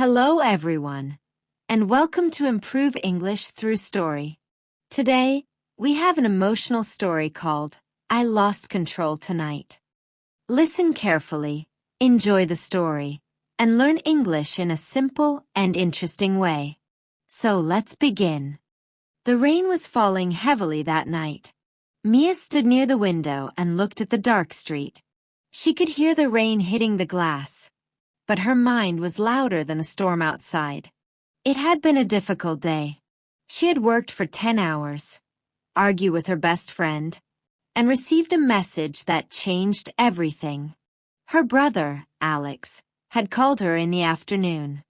Hello everyone, and welcome to Improve English Through Story. Today, we have an emotional story called I Lost Control Tonight. Listen carefully, enjoy the story, and learn English in a simple and interesting way. So let's begin. The rain was falling heavily that night. Mia stood near the window and looked at the dark street. She could hear the rain hitting the glass, but her mind was louder than the storm outside. It had been a difficult day. She had worked for 10 hours, argued with her best friend, and received a message that changed everything. Her brother, Alex, had called her in the afternoon.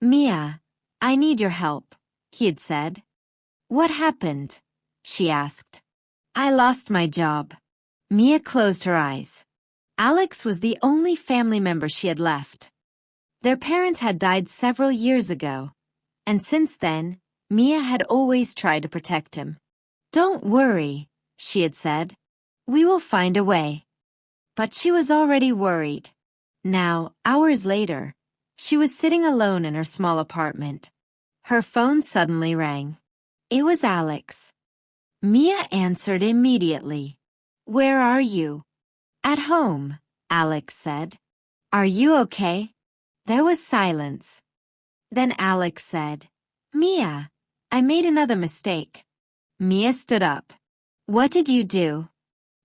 "Mia, I need your help," he had said. "What happened?" she asked. "I lost my job." Mia closed her eyes. Alex was the only family member she had left. Their parents had died several years ago, and since then, Mia had always tried to protect him. "Don't worry," she had said. "We will find a way." But she was already worried. Now, hours later, she was sitting alone in her small apartment. Her phone suddenly rang. It was Alex. Mia answered immediately. "Where are you?" "At home," Alex said. "Are you okay?" There was silence. Then Alex said, "Mia, I made another mistake." Mia stood up. "What did you do?"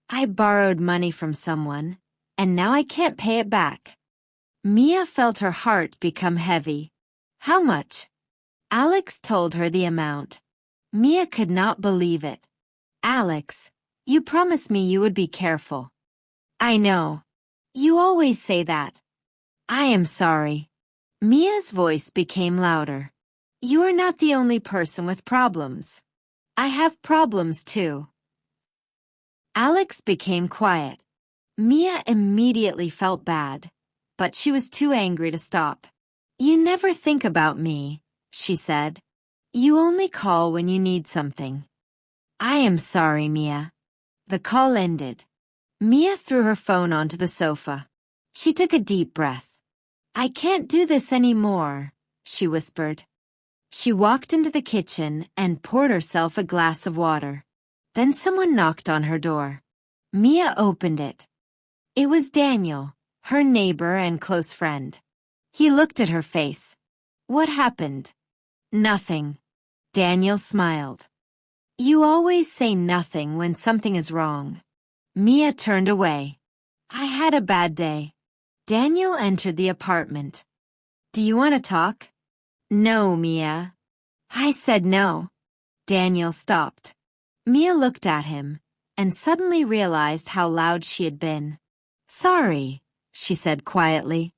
"I borrowed money from someone, and now I can't pay it back." Mia felt her heart become heavy. "How much?" Alex told her the amount. Mia could not believe it. "Alex, you promised me you would be careful." "I know. You always say that." "I am sorry." Mia's voice became louder. "You are not the only person with problems. I have problems too." Alex became quiet. Mia immediately felt bad, but she was too angry to stop. "You never think about me," she said. "You only call when you need something." "I am sorry, Mia." The call ended. Mia threw her phone onto the sofa. She took a deep breath. "I can't do this anymore," she whispered. She walked into the kitchen and poured herself a glass of water. Then someone knocked on her door. Mia opened it. It was Daniel, her neighbor and close friend. He looked at her face. "What happened?" "Nothing." Daniel smiled. "You always say nothing when something is wrong." Mia turned away. "I had a bad day." Daniel entered the apartment. "Do you want to talk?" "No, Mia." "I said no." Daniel stopped. Mia looked at him and suddenly realized how loud she had been. "Sorry," she said quietly.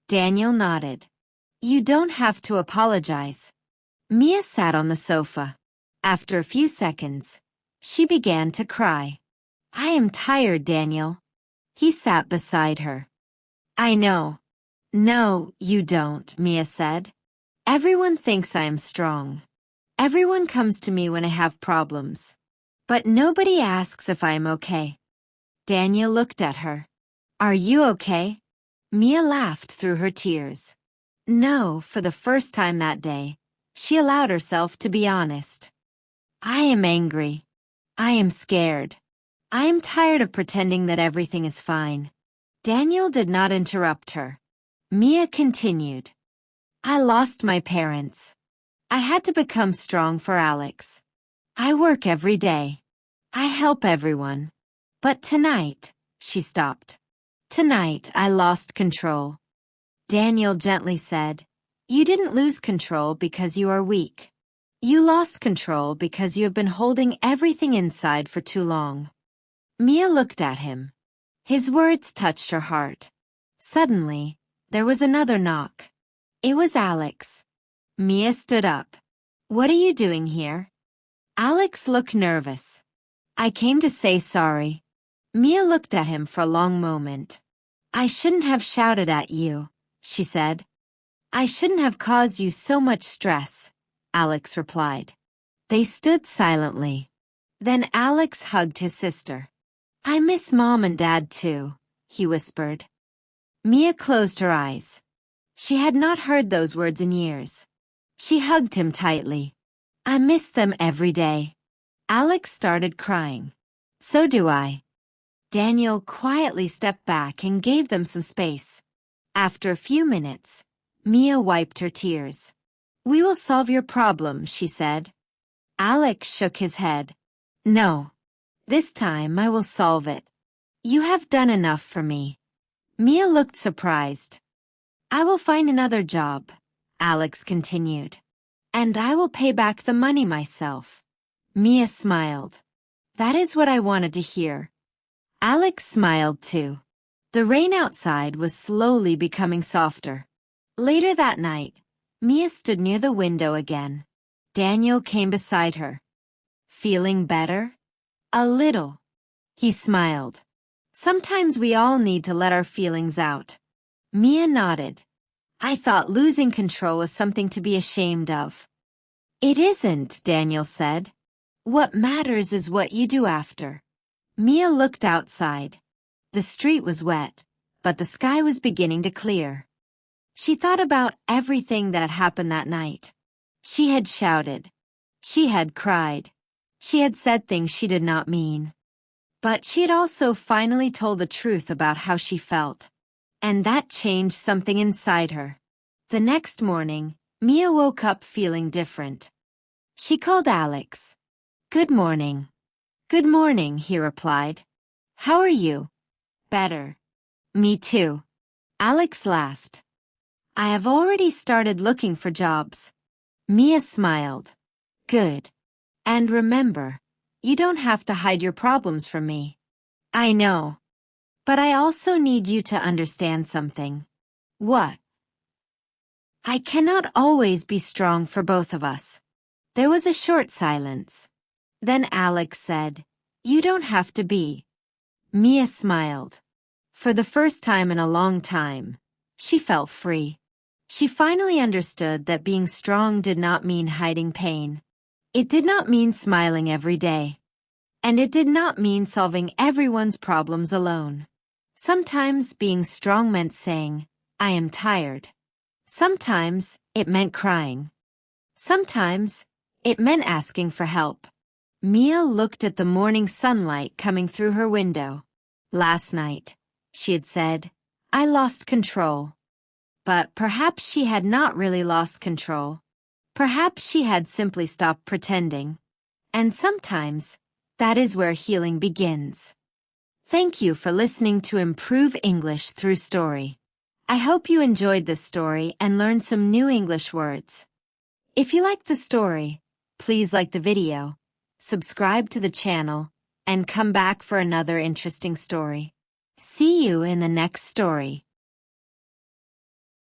Daniel nodded. "You don't have to apologize." Mia sat on the sofa. After a few seconds, she began to cry. "I am tired, Daniel." He sat beside her. "I know." "No, you don't," Mia said. "Everyone thinks I am strong. Everyone comes to me when I have problems. But nobody asks if I am okay." Daniel looked at her. "Are you okay?" Mia laughed through her tears. No, for the first time that day, she allowed herself to be honest. "I am angry. I am scared. I am tired of pretending that everything is fine." Daniel did not interrupt her. Mia continued. "I lost my parents. I had to become strong for Alex. I work every day. I help everyone. But tonight," she stopped. "Tonight I lost control." Daniel gently said, "You didn't lose control because you are weak. You lost control because you have been holding everything inside for too long." Mia looked at him. His words touched her heart. Suddenly, there was another knock. It was Alex. Mia stood up. "What are you doing here?" Alex looked nervous. "I came to say sorry." Mia looked at him for a long moment. "I shouldn't have shouted at you," she said. "I shouldn't have caused you so much stress," Alex replied. They stood silently. Then Alex hugged his sister. "I miss Mom and Dad too," he whispered. Mia closed her eyes. She had not heard those words in years. She hugged him tightly. I miss them every day. Alex started crying. So do I. Daniel quietly stepped back and gave them some space. After a few minutes, Mia wiped her tears. We will solve your problem, she said. Alex shook his head. No. This time I will solve it. You have done enough for me. Mia looked surprised. I will find another job, Alex continued. And I will pay back the money myself. Mia smiled. That is what I wanted to hear. Alex smiled too. The rain outside was slowly becoming softer. Later that night, Mia stood near the window again. Daniel came beside her. Feeling better? A little. He smiled. Sometimes we all need to let our feelings out. Mia nodded. I thought losing control was something to be ashamed of. It isn't, Daniel said. What matters is what you do after. Mia looked outside. The street was wet, but the sky was beginning to clear. She thought about everything that had happened that night. She had shouted. She had cried. She had said things she did not mean. But she had also finally told the truth about how she felt. And that changed something inside her. The next morning, Mia woke up feeling different. She called Alex. Good morning. Good morning, he replied. How are you? Better. Me too. Alex laughed. I have already started looking for jobs. Mia smiled. Good. And remember, you don't have to hide your problems from me. I know. But I also need you to understand something. What? I cannot always be strong for both of us. There was a short silence. Then Alex said, You don't have to be. Mia smiled. For the first time in a long time, she felt free. She finally understood that being strong did not mean hiding pain. It did not mean smiling every day. And it did not mean solving everyone's problems alone. Sometimes being strong meant saying, I am tired. Sometimes it meant crying. Sometimes it meant asking for help. Mia looked at the morning sunlight coming through her window. Last night, she had said, I lost control. But perhaps she had not really lost control. Perhaps she had simply stopped pretending. And sometimes, that is where healing begins. Thank you for listening to Improve English Through Story. I hope you enjoyed this story and learned some new English words. If you liked the story, please like the video, subscribe to the channel, and come back for another interesting story. See you in the next story.